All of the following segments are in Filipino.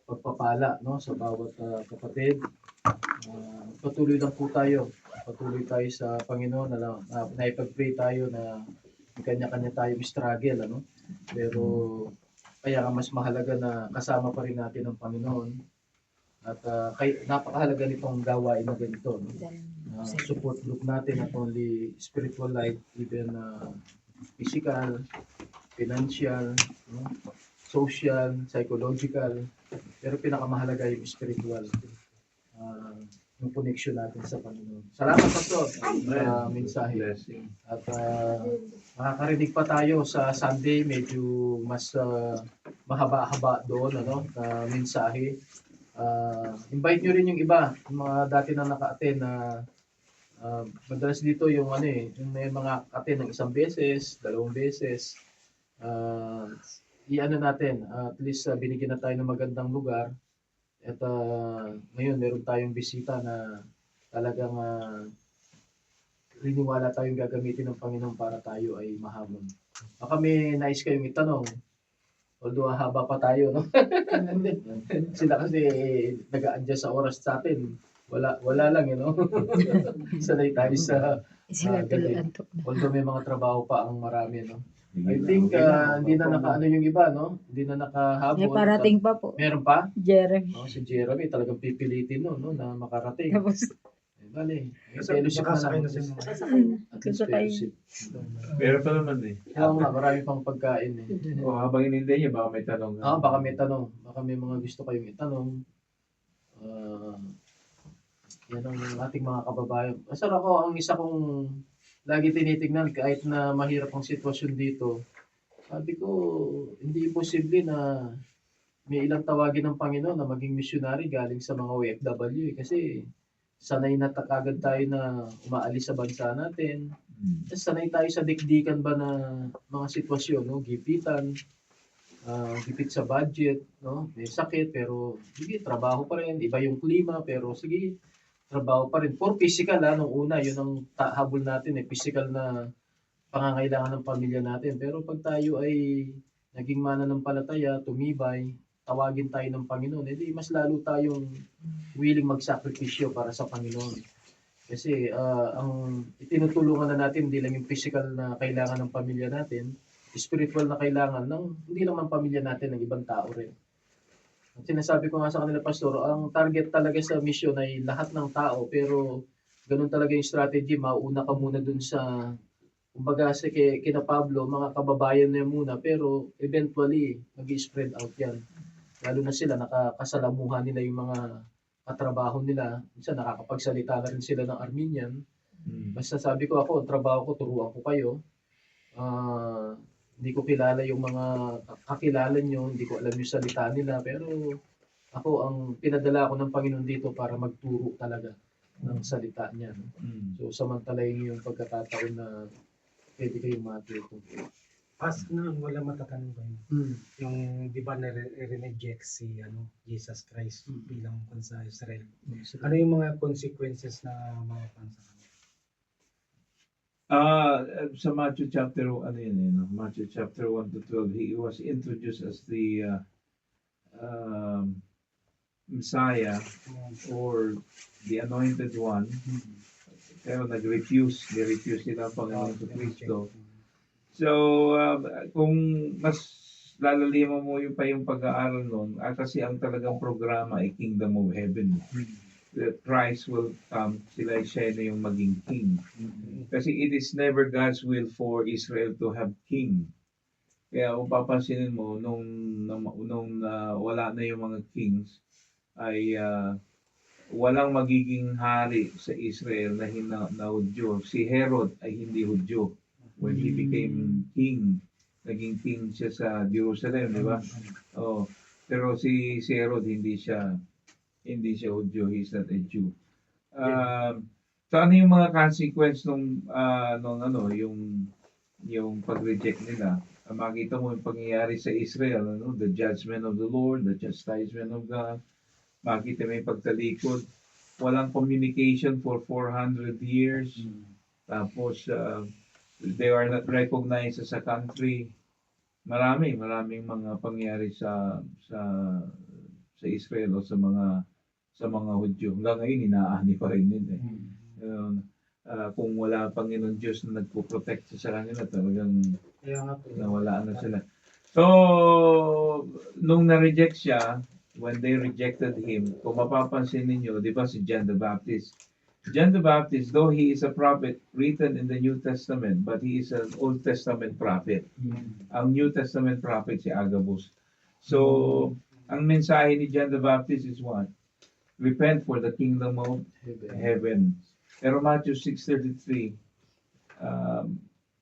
pagpapala, no, sa bawat kapatid. Patuloy lang po tayo. Patuloy tayo sa Panginoon na naipag-pray tayo na may kanya-kanya tayong struggle, ano? Pero kaya nga mas mahalaga na kasama pa rin natin ang Panginoon at napakahalaga nitong gawain na ganito, no? Support group natin not only spiritual life, even physical, financial, no? Social, psychological, pero pinakamahalaga yung spiritual. Yung connection natin sa Panginoon. Salamat Pastor sa mensahe. At makakarinig pa tayo sa Sunday, medyo mas mahaba-haba doon, ano, na mensahe. Invite nyo rin yung iba, yung mga dati na naka-attend na madalas dito yung yung may mga attend ng isang beses, dalawang beses. I-ano natin, at least binigyan na tayo ng magandang lugar. At ngayon meron tayong bisita na talagang riniwala tayong gagamitin ng Panginoon para tayo ay mahamon. Baka may nais kayong itanong. Although haba pa tayo, no? Sila kasi nag-a-adjust sa oras sa atin. Wala lang, you know? Sanay tayo sa although may mga trabaho pa ang marami, no? I think hindi na nakaano yung iba, no? Hindi na nakahabol. May parating pa po. Meron pa? Jeremy. Si Jeremy talagang pipilitin no, na makarating. Tapos, Bali, fellowship na lang. At least fellowship. Meron pa naman eh. Oo nga, marami pang pagkain eh. O habang inintay niya, baka may tanong. Baka may tanong. Baka may mga gusto kayong itanong. Yan ang ating mga kababayan. Masar ako, ang isa kong lagi tinitignan kahit na mahirap ang sitwasyon dito. Sabi ko, hindi posible na may ilang tawagin ng Panginoon na maging missionary galing sa mga OFW kasi sanay na kagad tayo na umaalis sa bansa natin. Sanay tayo sa dikdikan ba na mga sitwasyon, no? Gipitan, gipit sa budget, no? May sakit pero sige, trabaho pa rin. Iba yung klima pero sige, trabaho pa rin. For physical nung una, yun ang habol natin physical na pangangailangan ng pamilya natin. Pero pag tayo ay naging mananampalataya, tumibay, tawagin tayo ng Panginoon, edi mas lalo tayong willing magsakripisyo para sa Panginoon. Kasi ang itinutulungan na natin hindi lang yung physical na kailangan ng pamilya natin, spiritual na kailangan ng hindi lang ng pamilya natin, ng ibang tao rin. At sinasabi ko nga sa kanila, Pastor, ang target talaga sa mission ay lahat ng tao, pero ganun talaga yung strategy, mauna ka muna dun sa kumbaga sa kina Pablo, mga kababayan na muna, pero eventually mag-spread out yan. Lalo na sila, nakakasalamuhan nila yung mga katrabaho nila. Minsan nakakapagsalita na rin sila ng Armenian. Basta sabi ko ako, ang trabaho ko, turuan ko kayo. Hindi ko kilala yung mga kakilala nyo, hindi ko alam yung salita nila, pero ako, ang pinadala ko ng Panginoon dito para magturo talaga ng salita niya. No? So, samantalayin yung pagkakataon na pwede kayong matuto. As na wala matatanong ba yun? Yung di ba na-reject si Jesus Christ bilang sa Israel. Ano yung mga consequences na mga pansa? Sa Matthew chapter Matthew chapter 1 to 12, he was introduced as the Messiah or the Anointed One. Pero nag-refuse nila ang Panginoon sa Kristo. So, kung mas lalaliman mo yung pag-aaral nun, kasi ang talagang programa ay Kingdom of Heaven. That Christ will come, siya na yung maging king. Kasi it is never God's will for Israel to have king. Kaya kung papansinin mo, nung wala na yung mga kings, ay walang magiging hari sa Israel na Hudyo. Si Herod ay hindi Hudyo. When he became king, naging king siya sa Jerusalem, di ba? Pero si Herod hindi siya Hudyo, he's not a Jew. So ano yung mga consequence yung pag-reject nila? Makita mo yung pangyayari sa Israel, the judgment of the Lord, the chastisement of God. Makita mo yung pagtalikod. Walang communication for 400 years. Tapos they are not recognized as a country. maraming mga pangyayari sa Israel o sa mga Hudyo. Hanggang ngayon inaani pa rin yun eh. Kung wala ang Panginoon Diyos na nagpo-protect sa kanila, talagang Kaya nga po. nawalaan na sila. So, nung na-reject siya, when they rejected him, kung mapapansin ninyo, di ba si John the Baptist? John the Baptist, though he is a prophet written in the New Testament, but he is an Old Testament prophet. Ang New Testament prophet si Agabus. So, ang mensahe ni John the Baptist is what? Repent for the kingdom of heaven. Pero Matthew 6:33,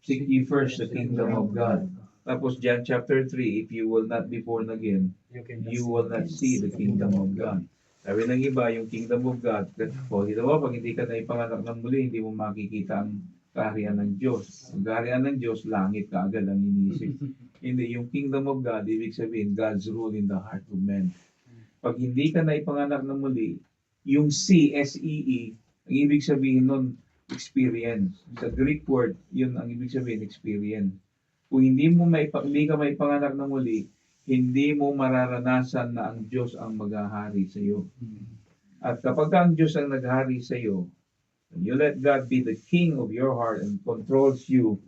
seek ye first the kingdom of God. Tapos John chapter 3, if you will not be born again, you will not see the kingdom of God. Sabi ng iba, yung kingdom of God, dito ba, pag hindi ka na ipanganak ng muli, hindi mo makikita ang kaharian ng Diyos. Ang kaharian ng Diyos, langit ka agad ang iniisip. Hindi, yung kingdom of God, ibig sabihin, God's rule in the heart of men. Pag hindi ka na ipanganak ng muli, yung C-S-E-E, ang ibig sabihin nun, experience. Sa Greek word, yun ang ibig sabihin, experience. Kung hindi ka maipanganak ng muli, hindi mo mararanasan na ang Diyos ang maghahari sa iyo. At kapag ang Diyos ang naghari sa iyo, you let God be the king of your heart and controls you,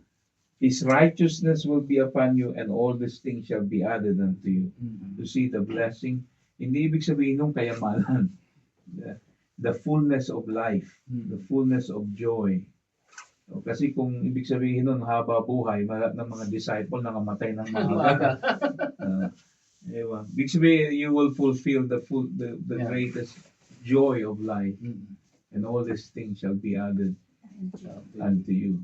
His righteousness will be upon you and all these things shall be added unto you. To see the blessing, hindi ibig sabihin nung kayamanan. The fullness of life, the fullness of joy. Kasi kung ibig sabihin nun, haba buhay, lahat ng mga disciple nangamatay ng maaga. Ibig sabihin, you will fulfill the greatest joy of life, and all these things shall be added unto you.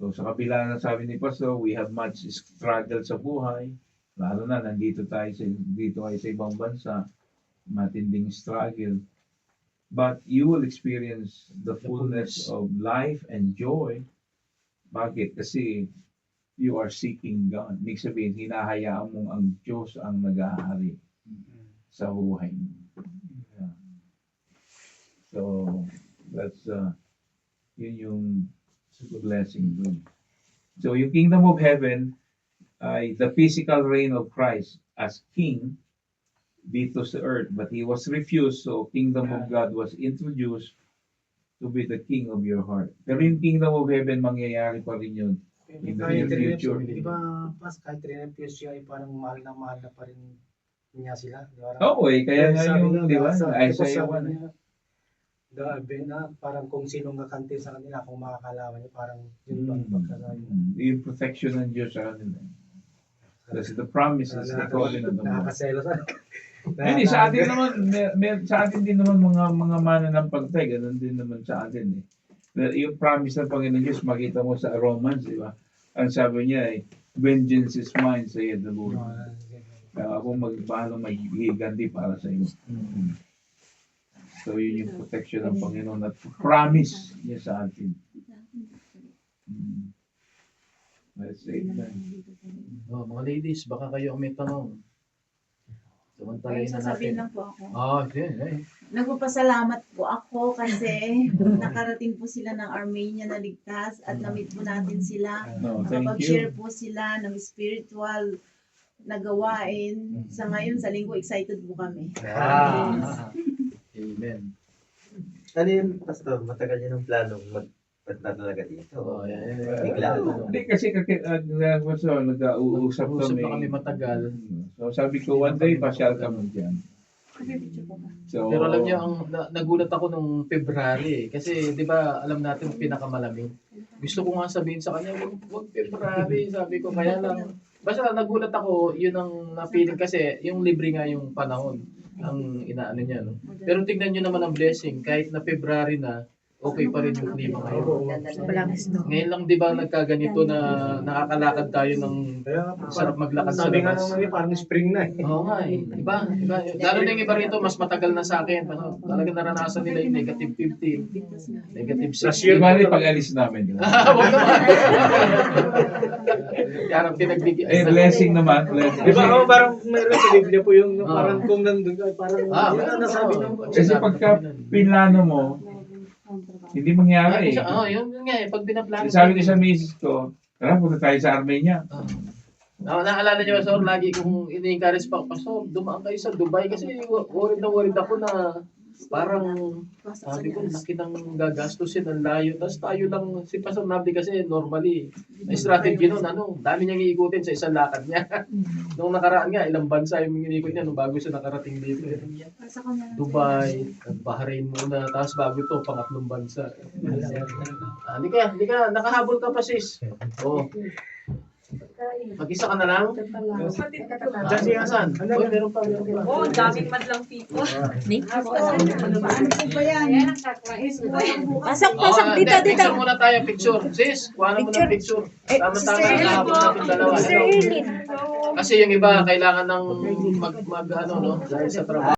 So sa kabila ng sabi ni Pastor, we have much struggle sa buhay. Lalo na, dito tayo sa ibang bansa, matinding struggle. But you will experience the fullness of life and joy. Bakit? Kasi you are seeking God. Ibig sabihin, hinahayaan mong ang Diyos ang nag-ahari sa buhay mo. Yeah. So, that's yun yung blessing dun. So, yung kingdom of heaven ay the physical reign of Christ as King dito sa earth, but he was refused, so kingdom of God was introduced to be the king of your heart. Pero yung kingdom of heaven, mangyayari pa rin yun in the near future. Di ba, pas, kahit rinefuse siya, ay parang mahal na pa rin niya sila. Oo kaya nga sabi yung, di ba, Isaiah 1. Parang kung sinong kakantin sa kanila, kung makakalaman niya, parang yun bang pagkakayo. Yung protection ng Diyos sa kanila. That's the promises they call it of the Lord. Nakakaselo sa Hindi, sa atin naman, sa atin din naman mga mananampalatay, ganun din naman sa atin eh. Yung promise ng Panginoon Diyos, makita mo sa Romans, di ba? Ang sabi niya ay, vengeance is mine, saith the Lord. Ako paano maghihiganti para sa iyo. So yun yung protection ng Panginoon at promise niya sa atin. Let's say that. Mga ladies, baka kayo ang may tanong. Ay, sasabihin lang po ako. Okay. Nagpapasalamat po ako kasi nakarating po sila ng Armenia na ligtas at na-meet po natin sila. No, thank Nakapag-share you. po sila ng spiritual na gawain. Sa ngayon, sa linggo, excited po kami. Amen. Ano yun, Pastor? Matagal yun ang plano magpunta talaga dito. Bigla. Hindi kasi nag-uusap Usap kami. na kami matagal. So sabi ko, one day pasyal kami dyan. So, Pero alam niyo, nagulat ako nung February eh. Kasi di ba alam natin pinakamalamig. Gusto ko nga sabihin sa kanya, wag February. Sabi ko, kaya lang. Basta nagulat ako, yun ang napiling kasi yung libre nga yung panahon ang inaano niya. No? Pero tignan niyo naman ang blessing. Kahit na February na, okay pa rin yung klima ngayon. Ngayon lang di ba nagkaganito na nakakalakad tayo ng sarap maglakad sa Sabi nga labas. naman parang spring na eh. Oo nga eh. Iba. Lalo na yung iba rito, mas matagal na sa akin. Talagang naranasan nila yung negative 15, negative 6. di ba rin pag-alis namin? Huwag naman. Parang pinagbigyan. Blessing naman. Blessing. Di ba ako parang meron sa Biblia po yung parang kung nandun ka, parang yun ang nasabi ng Kasi pagka pinlano mo, hindi mangyari eh. Yun nga eh. Pag binaplano. Sabi ko sa misis ko, tara, punta tayo sa Armenia. Naalala niyo ba, Sir, lagi kong ini-encourage pa, Pastor, dumaan kayo sa Dubai kasi worried ako na parang sabi ko, laki ng gagastusin, ang layo. Tapos tayo lang, si Pastor Nabi kasi normally, may strategy nun, dami niyang iikutin sa isang lakad niya. Nung nakaraan nga, ilang bansa yung inikot niya nung bago siya nakarating dito. Dubai, Bahrain muna, tapos bago to, pangatlong bansa. Hindi ka, nakahabol ka pa sis. Oo. Mag-isa ka na lang? Diyan si Asan? Ano? Uy, meron pa. Oh, daming madlang people. Ano ba yan? Pasok dito, dito. Picture muna tayo, picture. Sis, kuha na mo ng picture. Tama-tama, nakahabol natin dalawa. Sir Eileen. Kasi yung iba, kailangan ng dahil sa trabaho.